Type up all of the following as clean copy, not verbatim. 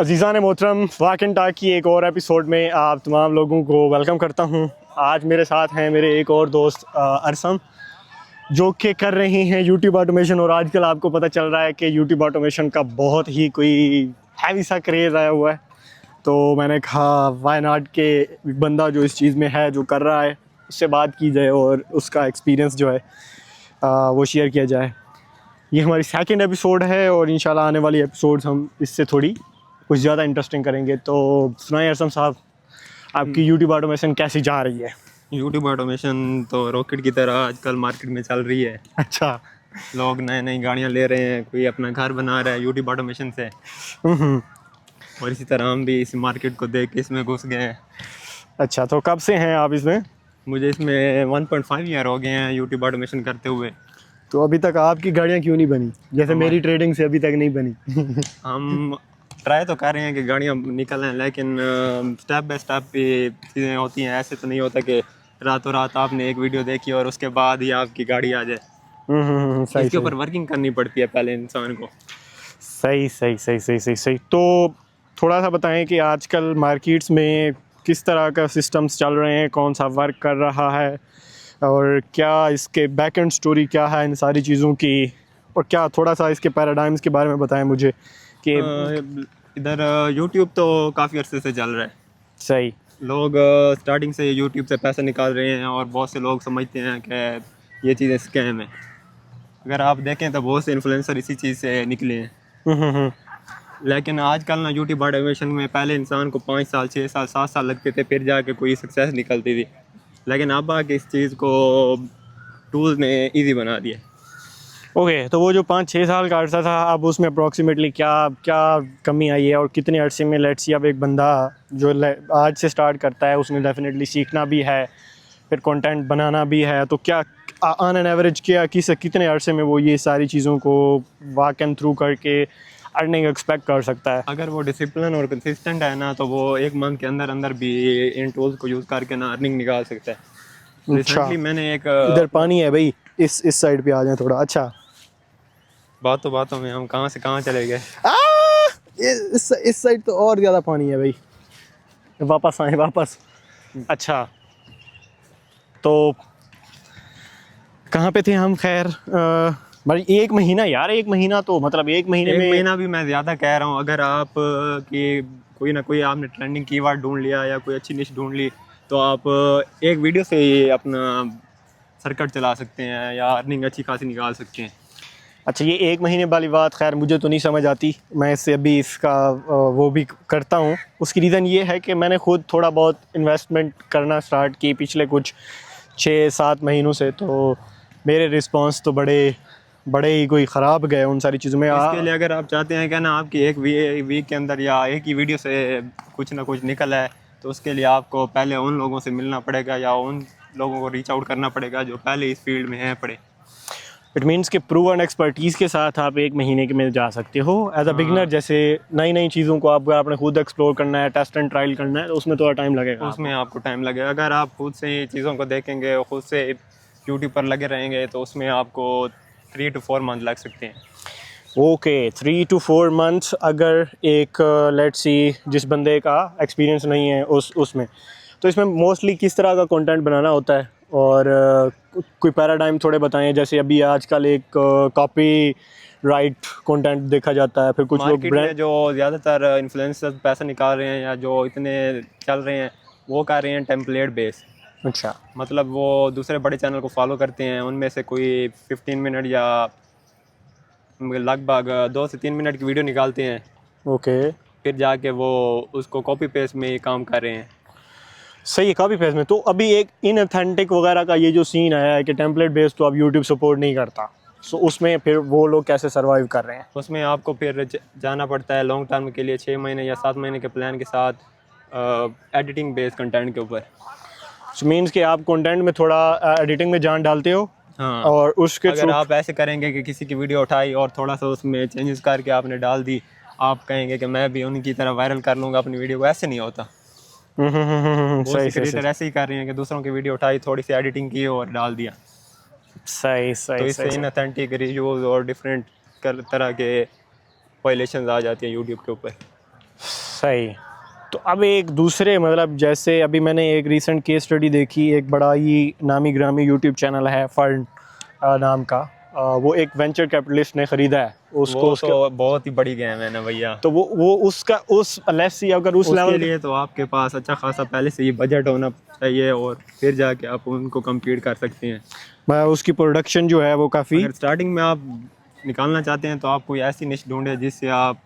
अज़ीज़ान मोहतरम, वाक and talk की एक और एपिसोड में आप तमाम लोगों को वेलकम करता हूं। आज मेरे साथ हैं मेरे एक और दोस्त अरसम, जो कि कर रहे हैं यूट्यूब ऑटोमेशन। और आजकल आपको पता चल रहा है कि यूट्यूब ऑटोमेशन का बहुत ही कोई हैवी सा क्रेज़ आया हुआ है। तो मैंने कहा वाई नॉट के बंदा जो इस चीज़ में है, जो कर रहा है, उससे बात की जाए और उसका एक्सपीरियंस जो है वो शेयर किया जाए। ये हमारी सेकंड एपिसोड है और इंशाल्लाह आने वाली एपिसोड्स हम इससे थोड़ी कुछ ज़्यादा इंटरेस्टिंग करेंगे। तो सुनाइए अरसम साहब, आपकी यूट्यूब ऑटोमेशन कैसी जा रही है? यूट्यूब ऑटोमेशन तो रॉकेट की तरह आजकल मार्केट में चल रही है। अच्छा। लोग नई नई गाड़ियाँ ले रहे हैं, कोई अपना घर बना रहा है यूट्यूब ऑटोमेशन से। और इसी तरह हम भी इस मार्केट को देख के इसमें घुस गए हैं। अच्छा, तो कब से हैं आप इसमें? मुझे इसमें 1.5 ईयर हो गए हैं यूट्यूब ऑटोमेशन करते हुए। तो अभी तक आपकी गाड़ियाँ क्यों नहीं बनी, जैसे मेरी ट्रेडिंग से अभी तक नहीं बनी? हम ट्राई तो कर रहे हैं कि गाड़ियाँ निकल आएँ, लेकिन स्टेप बाय स्टेप भी चीज़ें होती हैं। ऐसे तो नहीं होता कि रातों रात आपने एक वीडियो देखी और उसके बाद ही आपकी गाड़ी आ जाए। सही इसके सही ऊपर वर्किंग करनी पड़ती है पहले इंसान को। सही सही सही सही सही सही। तो थोड़ा सा बताएं कि आजकल मार्केट्स में किस तरह का सिस्टम्स चल रहे हैं, कौन सा वर्क कर रहा है, और क्या इसके बैक एंड स्टोरी क्या है इन सारी चीज़ों की, और क्या थोड़ा सा इसके पैराडाइम्स के बारे में बताएं मुझे कि इधर यूट्यूब तो काफ़ी अरसे से चल रहा है। सही। लोग स्टार्टिंग से यूट्यूब से पैसे निकाल रहे हैं और बहुत से लोग समझते हैं कि ये चीज़ें स्कैम है। अगर आप देखें तो बहुत से इन्फ्लुएंसर इसी चीज़ से निकले हैं। लेकिन आजकल ना यूट्यूब ऑटोमेशन में पहले इंसान को 5 साल 6 साल 7 साल लगते थे, फिर जाके कोई सक्सेस निकलती थी। लेकिन अब आके इस चीज़ को टूल्स ने ईजी बना दिया। ओके, तो वो जो 5-6 साल का अर्सा था, अब उसमें अप्रॉक्सीमेटली क्या क्या कमी आई है, और कितने अरसे में लेट्स सी अब एक बंदा जो आज से स्टार्ट करता है, उसने डेफिनेटली सीखना भी है, फिर कंटेंट बनाना भी है, तो क्या ऑन एन एवरेज क्या कितने अरसे में वो ये सारी चीज़ों को वॉक एंड थ्रू करके अर्निंग एक्सपेक्ट कर सकता है? अगर वो डिसिप्लिन और कंसिस्टेंट है ना, तो वो 1 मंथ के अंदर अंदर भी इन टूल्स को यूज़ करके ना अर्निंग निकाल सकता है। अच्छा, रिसेंटली मैंने एक इधर पानी है भाई, इस साइड पे आ जाए थोड़ा। अच्छा, बातों बातों में हम कहाँ से कहाँ चले गए। इस साइड तो और ज़्यादा पानी है भाई, वापस आए वापस। अच्छा, तो कहाँ पे थे हम? खैर भाई 1 महीना यार, 1 महीना तो मतलब 1 महीने में 1 महीना भी मैं ज़्यादा कह रहा हूँ। अगर आप की कोई ना कोई आपने ट्रेंडिंग कीवर्ड ढूंढ लिया या कोई अच्छी निश ढूंढ ली, तो आप एक वीडियो से ही अपना सर्किट चला सकते हैं या अर्निंग अच्छी खासी निकाल सकते हैं। अच्छा, ये 1 महीने वाली बात खैर मुझे तो नहीं समझ आती। मैं इससे अभी इसका वो भी करता हूँ। उसकी रीज़न ये है कि मैंने खुद थोड़ा बहुत इन्वेस्टमेंट करना स्टार्ट की पिछले कुछ 6-7 महीनों से, तो मेरे रिस्पांस तो बड़े ही कोई ख़राब गए उन सारी चीज़ों में। इसके लिए अगर आप चाहते हैं कि ना आपकी एक वीक के अंदर या एक ही वीडियो से कुछ ना कुछ निकल आए, तो उसके लिए आपको पहले उन लोगों से मिलना पड़ेगा या उन लोगों को रीच आउट करना पड़ेगा जो पहले इस फील्ड में हैं पड़े। इट मीन्स कि प्रूवन एक्सपर्टीज़ के साथ आप 1 महीने के में जा सकते हो एज अ बिगनर। जैसे नई नई चीज़ों को आप आपने खुद एक्सप्लोर करना है, टेस्ट एंड ट्रायल करना है, तो उसमें थोड़ा टाइम लगेगा। उसमें आपको टाइम लगेगा। अगर आप खुद से चीज़ों को देखेंगे और खुद से यूट्यूब पर लगे रहेंगे, तो उसमें आपको 3 to 4 मंथ लग सकते हैं। Okay, 3 to 4 months. अगर एक लेट्स सी जिस बंदे का एक्सपीरियंस नहीं है उसमें, तो इसमें मोस्टली किस तरह का कंटेंट बनाना होता है, और कोई पैराडाइम थोड़े बताएं। जैसे अभी आजकल एक कॉपी राइट कंटेंट देखा जाता है, फिर कुछ लोग मार्केट में जो ज़्यादातर इन्फ्लुएंसर पैसा निकाल रहे हैं या जो इतने चल रहे हैं, वो कर रहे हैं टेम्पलेट बेस। अच्छा, मतलब वो दूसरे बड़े चैनल को फॉलो करते हैं, उनमें से कोई 15 मिनट या लगभग 2 से 3 मिनट की वीडियो निकालते हैं। ओके, फिर जाके वो उसको कॉपी पेस्ट में ही काम कर रहे हैं। सही है, कॉपी पेस्ट में। तो अभी एक इनऑथेंटिक वगैरह का ये जो सीन आया है कि टेम्पलेट बेस्ड तो अब यूट्यूब सपोर्ट नहीं करता, सो उसमें फिर वो लोग कैसे सर्वाइव कर रहे हैं? उसमें आपको फिर जाना पड़ता है लॉन्ग टर्म के लिए 6 महीने या 7 महीने के प्लान के साथ एडिटिंग बेस्ड कंटेंट के ऊपर। सो मीन्स कि आप कंटेंट में थोड़ा एडिटिंग में जान डालते हो। हाँ, और उसके अगर आप ऐसे करेंगे कि किसी की वीडियो उठाई और थोड़ा सा उसमें चेंजेस करके आपने डाल दी, आप कहेंगे कि मैं भी उनकी तरह वायरल कर लूँगा अपनी वीडियो को। ऐसे नहीं होता। बहुत से क्रिएटर ऐसे ही कर रहे हैं कि दूसरों की वीडियो उठाई, थोड़ी सी एडिटिंग की और डाल दिया। सही तो सही इससे इनऑथेंटिक रिव्यूज और डिफरेंट तरह के वायलेशंस आ जाती हैं यूट्यूब के ऊपर। सही। तो अब एक दूसरे मतलब जैसे अभी मैंने एक रीसेंट केस स्टडी देखी, एक बड़ा ही नामी ग्रामी यूट्यूब चैनल है फर्न नाम का, वो एक वेंचर कैपिटलिस्ट ने ख़रीदा है उसको। वो तो बहुत ही बड़ी गेम है ना भैया। तो वो उसका उस लेट्स सी अगर उस उसके लेवल लिए तो आपके पास अच्छा खासा पहले से ही बजट होना चाहिए और फिर जाके आप उनको कम्पीट कर सकते हैं। उसकी प्रोडक्शन जो है वो काफ़ी। अगर स्टार्टिंग में आप निकालना चाहते हैं तो आप कोई ऐसी निश ढूंढें जिससे आप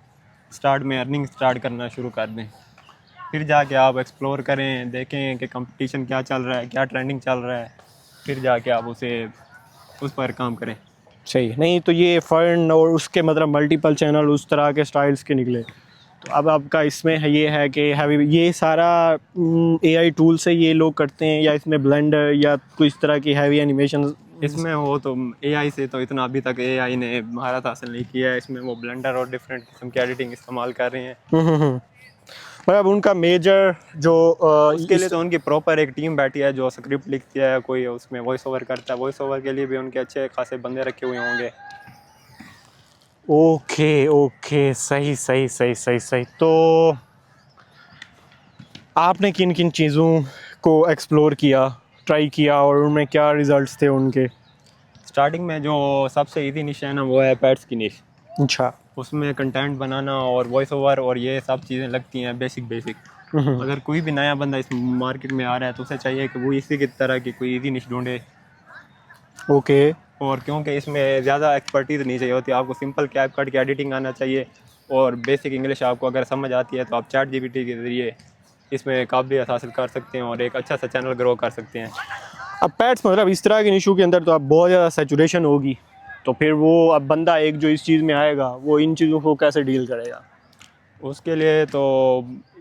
स्टार्ट में अर्निंग स्टार्ट करना शुरू कर दें, फिर जाके आप एक्सप्लोर करें, देखें कि कंपटीशन क्या चल रहा है, क्या ट्रेंडिंग चल रहा है, फिर जाके आप उस पर काम करें। सही। नहीं तो ये फर्न और उसके मतलब मल्टीपल चैनल उस तरह के स्टाइल्स के निकले। तो अब आपका इसमें है ये है कि हैवी ये सारा एआई टूल से ये लोग करते हैं, या इसमें ब्लेंडर या कोई इस तरह की हैवी एनिमेशन इसमें हो तो एआई से तो इतना अभी तक एआई ने महारत हासिल नहीं किया है। इसमें वो ब्लेंडर और डिफरेंट किस्म की एडिटिंग इस्तेमाल कर रहे हैं। मतलब उनका मेजर जो उसके लिए तो उनकी प्रॉपर एक टीम बैठी है जो स्क्रिप्ट लिखती है, कोई उसमें वॉइस ओवर करता है। वॉइस ओवर के लिए भी उनके अच्छे खासे बंदे रखे हुए होंगे। ओके ओके, सही सही सही सही सही। तो आपने किन किन चीज़ों को एक्सप्लोर किया, ट्राई किया, और उनमें क्या रिजल्ट्स थे उनके? स्टार्टिंग में जो सबसे इजी निश है ना वो है पेट्स की निश। अच्छा। उसमें कंटेंट बनाना और वॉइस ओवर और ये सब चीज़ें लगती हैं बेसिक। अगर कोई भी नया बंदा इस मार्केट में आ रहा है तो उसे चाहिए कि वो इसी की तरह की कोई इजी निश ढूंढे। ओके। और क्योंकि इसमें ज़्यादा एक्सपर्टीज़ नहीं चाहिए होती, आपको सिंपल कैपकट की एडिटिंग आना चाहिए और बेसिक इंग्लिश आपको अगर समझ आती है तो आप चैट जीपीटी के ज़रिए इसमें काबिलियत हासिल कर सकते हैं और एक अच्छा सा चैनल ग्रो कर सकते हैं। अब पैट्स मतलब इस तरह के इशू के अंदर तो अब बहुत ज़्यादा सैचुरेशन होगी, तो फिर वो अब बंदा एक जो इस चीज़ में आएगा वो इन चीज़ों को कैसे डील करेगा? उसके लिए तो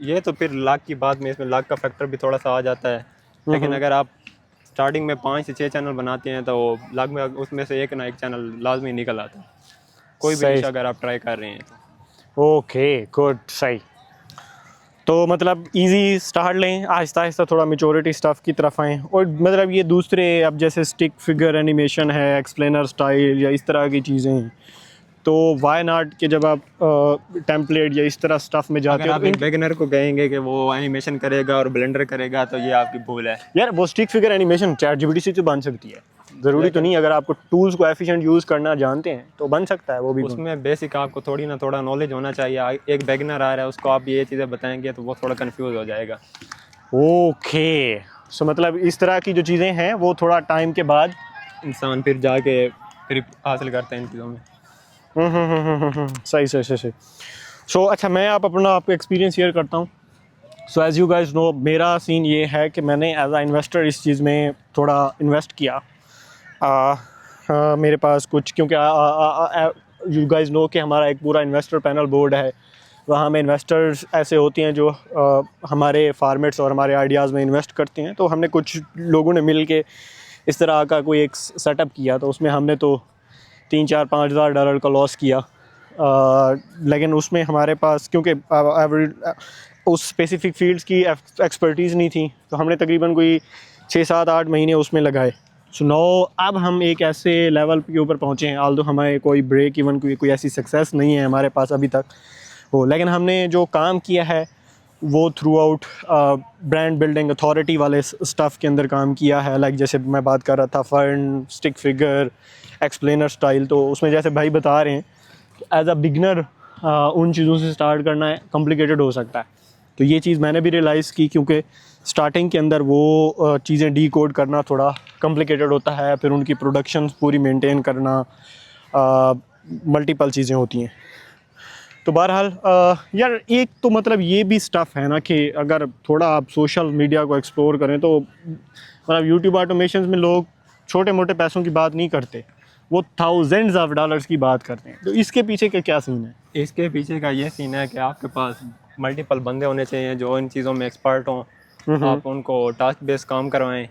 ये तो फिर लाख की बात में, इसमें लाख का फैक्टर भी थोड़ा सा आ जाता है। लेकिन अगर आप स्टार्टिंग में 5 से 6 चैनल बनाते हैं तो लाख में उसमें से एक ना एक चैनल लाजमी निकल आता है, कोई भी निश अगर आप ट्राई कर रहे हैं तो। ओके गुड, सही। तो मतलब इजी स्टार्ट लें, आहिस्ता आहिस्ता थोड़ा मेचोरिटी स्टफ़ की तरफ आएँ। और मतलब ये दूसरे अब जैसे स्टिक फिगर एनिमेशन है, एक्सप्लेनर स्टाइल या इस तरह की चीज़ें हैं, तो वाई नॉट कि जब आप टेम्पलेट या इस तरह स्टफ़ में जाते अगर हो आप एक बिगिनर को कहेंगे कि वो एनिमेशन करेगा और ब्लेंडर करेगा तो ये आपकी भूल है। यार वो stick figure animation chat GPT से तो बन सकती है, ज़रूरी तो नहीं। अगर आपको टूल्स को एफिशिएंट यूज़ करना जानते हैं तो बन सकता है वो भी। उसमें बेसिक आपको थोड़ी ना थोड़ा नॉलेज होना चाहिए। एक बिगिनर आ रहा है उसको आप ये चीज़ें बताएंगे तो वो थोड़ा कंफ्यूज हो जाएगा। ओके, सो मतलब इस तरह की जो चीज़ें हैं वो थोड़ा टाइम के बाद इंसान फिर जाके फिर हासिल करते हैं इन चीज़ों में। सही सही सही सही। सो अच्छा, मैं अपना आपको एक्सपीरियंस शेयर करता हूँ। So as you guys know, मेरा सीन ये है कि मैंने एज आ इन्वेस्टर इस चीज़ में थोड़ा इन्वेस्ट किया। मेरे पास कुछ, क्योंकि यू गाइज नो कि हमारा एक पूरा इन्वेस्टर पैनल बोर्ड है, वहाँ में इन्वेस्टर्स ऐसे होते हैं जो हमारे फार्मेट्स और हमारे आइडियाज़ में इन्वेस्ट करते हैं। तो हमने कुछ लोगों ने मिल के इस तरह का कोई एक सेटअप किया, तो उसमें हमने तो 3-4-5 हज़ार डॉलर का लॉस किया। लेकिन उसमें हमारे पास क्योंकि उस स्पेसिफिक फील्ड्स की एक्सपर्टीज़ नहीं थी, तो हमने तकरीबन कोई 6-7-8 महीने उसमें लगाए। सो नो, अब हम एक ऐसे लेवल के ऊपर पहुँचे हैं, आल्दो हमें कोई ब्रेक इवन कोई ऐसी सक्सेस नहीं है हमारे पास अभी तक हो, लेकिन हमने जो काम किया है वो through out brand building authority वाले स्टफ़ के अंदर काम किया है। लाइक जैसे मैं बात कर रहा था fern, stick figure, explainer style, तो उसमें जैसे भाई बता रहे हैं एज अ बिगनर उन चीज़ों से स्टार्ट करना कॉम्प्लिकेटेड हो सकता है। तो ये चीज़ मैंने भी रियलाइज़ की, क्योंकि स्टार्टिंग के अंदर वो चीज़ें डी कोड करना थोड़ा कॉम्प्लिकेटेड होता है, फिर उनकी प्रोडक्शन पूरी मेंटेन करना, मल्टीपल चीज़ें होती हैं। तो बहरहाल यार एक तो मतलब ये भी स्टफ़ है ना कि अगर थोड़ा आप सोशल मीडिया को एक्सप्लोर करें तो मतलब यूट्यूब ऑटोमेशन में लोग छोटे मोटे पैसों की बात नहीं करते, वो थाउजेंड्स ऑफ डॉलर्स की बात करते हैं। तो इसके पीछे का क्या सीन है? इसके पीछे का ये सीन है कि आपके पास मल्टीपल बंदे होने चाहिए जो इन चीज़ों में एक्सपर्ट हों। आप उनको टास्क बेस्ड काम करवाएं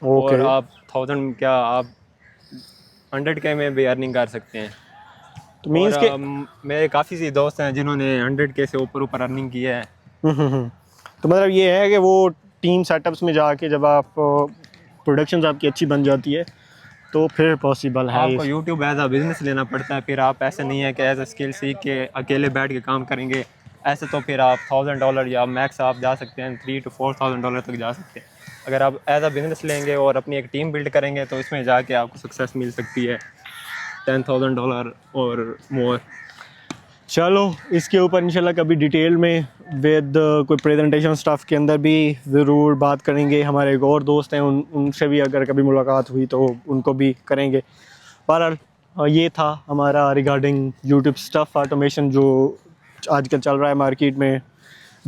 और आप 1000 क्या आप 100K में भी अर्निंग कर सकते हैं। तो मीन्स के मेरे काफ़ी सी दोस्त हैं जिन्होंने 100K से ऊपर अर्निंग की है। तो मतलब ये है कि वो टीम सेटअप्स में जाके जब आप प्रोडक्शन आपकी अच्छी बन जाती है तो फिर पॉसिबल है। आपको यूट्यूब एज अ बिज़नेस लेना पड़ता है, फिर आप ऐसे नहीं है कि एज अ स्किल सीख के अकेले बैठ के काम करेंगे। ऐसे तो फिर आप $1000 या मैक्स आप जा सकते हैं $3,000 to $4,000 तक जा सकते हैं। अगर आप एज अ बिज़नेस लेंगे और अपनी एक टीम बिल्ड करेंगे तो इसमें जाके आपको सक्सेस मिल सकती है $10,000 और मोर। चलो इसके ऊपर इंशाल्लाह कभी डिटेल में विद कोई प्रेजेंटेशन स्टाफ के अंदर भी ज़रूर बात करेंगे। हमारे एक और दोस्त हैं, उनसे भी अगर कभी मुलाकात हुई तो उनको भी करेंगे। पर ये था हमारा रिगार्डिंग यूट्यूब स्टफ़ ऑटोमेशन जो आजकल चल रहा है मार्केट में।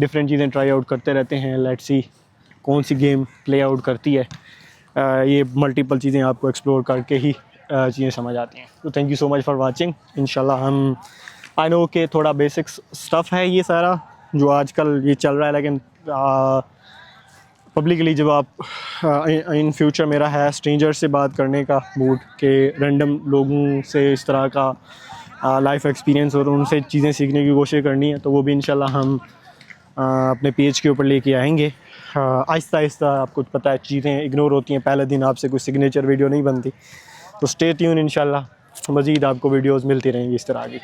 डिफरेंट चीज़ें ट्राई आउट करते रहते हैं, लेट्स सी कौन सी गेम प्ले आउट करती है। ये मल्टीपल चीज़ें आपको एक्सप्लोर करके ही चीज़ें समझ आती हैं। तो thank you so much for watching. इंशाल्लाह हम आई नो कि थोड़ा बेसिक्स स्टफ़ है ये सारा जो आजकल ये चल रहा है, लेकिन पब्लिकली जब आप इन फ्यूचर मेरा है स्ट्रेंजर से बात करने का मूड के रैंडम लोगों से इस तरह का लाइफ एक्सपीरियंस और उनसे चीज़ें सीखने की कोशिश करनी है, तो वो भी इंशाल्लाह हम अपने पेज के ऊपर लेके आएंगे। आहिस्ता आहिस्ता आपको पता है चीज़ें इग्नोर होती हैं, पहले दिन आपसे कोई सिग्नेचर वीडियो नहीं बनती। तो स्टे ट्यून, इंशाल्लाह मज़ीद आपको वीडियोज़ मिलती रहेंगी इस तरह की।